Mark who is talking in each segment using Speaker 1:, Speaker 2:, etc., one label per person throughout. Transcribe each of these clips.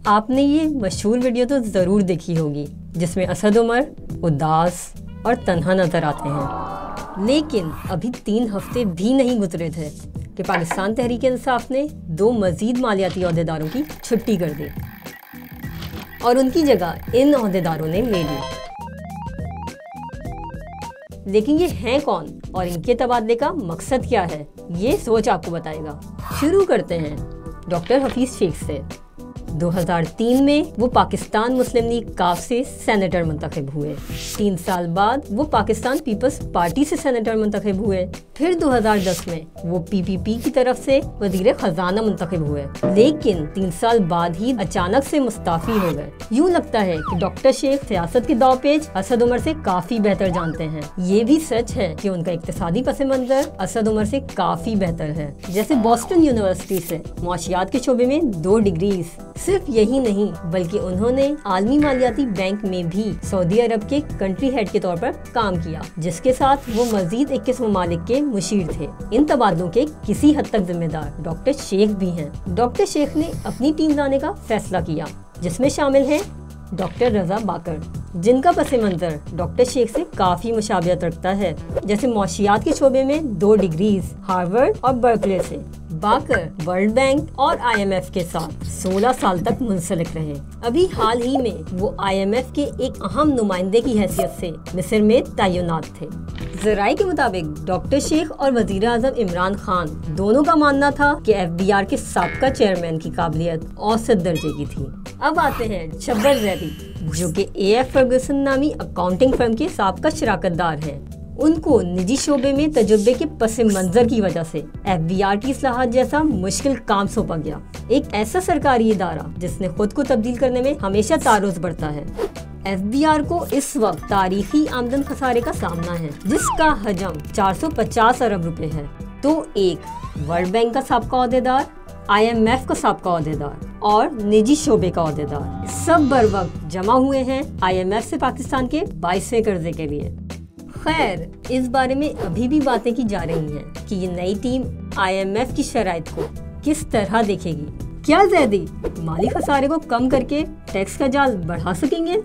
Speaker 1: आपने ये मशहूर वीडियो तो ज़रूर देखी होगी जिसमें असद उमर उदास और तन्हा नजर आते हैं। लेकिन अभी 3 हफ्ते भी नहीं गुजरे थे कि पाकिस्तान तहरीक इंसाफ ने 2 मज़ीद मालियाती ओहदेदारों की छुट्टी कर दी और उनकी जगह इन ओहदेदारों ने ले ली। लेकिन ये हैं कौन और इनके तबादले का मकसद क्या है, ये सोच आपको बताएगा। शुरू करते हैं डॉक्टर हफीज शेख से। 2003 में वो पाकिस्तान मुस्लिम लीग काफ से सेनेटर मुंतखब हुए। 3 साल बाद वो पाकिस्तान पीपल्स पार्टी से सेनेटर मुंतखब हुए। फिर 2010 में वो पीपीपी की तरफ से वजीर खजाना मुंतखब हुए, लेकिन 3 साल बाद ही अचानक से मुस्ताफी हो गए। यूँ लगता है कि डॉक्टर शेख सियासत के दावपेच असद उमर से काफी बेहतर जानते हैं। ये भी सच है कि उनका इक्तिसादी पस मंजर असद उमर से काफी बेहतर है। जैसे बॉस्टन यूनिवर्सिटी से माशियात के शोबे में 2 डिग्रीज। सिर्फ यही नहीं बल्कि उन्होंने आलमी मालियाती बैंक में भी सऊदी अरब के कंट्री हेड के तौर पर काम किया, जिसके साथ वो मजीद 21 ममालिक के मुशीर थे। इन तबादलों के किसी हद तक जिम्मेदार डॉक्टर शेख भी हैं। डॉक्टर शेख ने अपनी टीम लाने का फैसला किया, जिसमें शामिल हैं डॉक्टर रजा बाकर, जिनका पस मंजर डॉक्टर शेख से काफी मुशाबियत रखता है। जैसे माशियात के शोबे में 2 डिग्रीज हार्वर्ड और बर्कले से। बाकर वर्ल्ड बैंक और IMF के साथ 16 साल तक मुंसलिक रहे। अभी हाल ही में वो IMF के एक अहम नुमाइंदे की हैसियत से मिस्र में तैनात थे। ज़राए के मुताबिक डॉक्टर शेख और वजीर आज़म इमरान खान दोनों का मानना था कि FBR के साबका चेयरमैन की काबिलियत औसत दर्जे की थी। अब आते हैं शब्बर जैदी, जो कि AF फर्गुसन नामी अकाउंटिंग फर्म के साबका शराकतदार हैं। उनको निजी शोबे में तजुर्बे के पस मंजर की वजह से FBR की इस्लाहात जैसा मुश्किल काम सौंपा गया। एक ऐसा सरकारी इदारा जिसने खुद को तब्दील करने में हमेशा तारुज़ बढ़ता है। FBR को इस वक्त तारीखी आमदन खसारे का सामना है, जिसका हजम 450 अरब रुपए है। तो एक वर्ल्ड बैंक का साबका ओहदेदार, IMF का साबका ओहदेदार और निजी शोबे का ओहदेदार सब बर वक्त जमा हुए हैं IMF से पाकिस्तान के 22वें कर्जे के लिए। खैर, इस बारे में अभी भी बातें की जा रही हैं कि ये नई टीम IMF की शराइत को किस तरह देखेगी। क्या जैदी माली खसारे को कम करके टैक्स का जाल बढ़ा सकेंगे?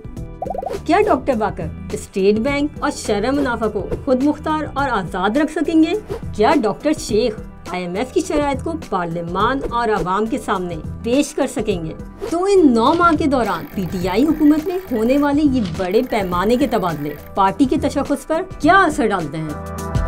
Speaker 1: क्या डॉक्टर बाकर स्टेट बैंक और शरह मुनाफा को खुद मुख्तार और आज़ाद रख सकेंगे? क्या डॉक्टर शेख IMF की शराइत को पार्लियामान और आवाम के सामने पेश कर सकेंगे? तो इन 9 माह के दौरान PTI हुकूमत में होने वाले ये बड़े पैमाने के तबादले पार्टी के तशख़्ख़ुस पर क्या असर डालते हैं?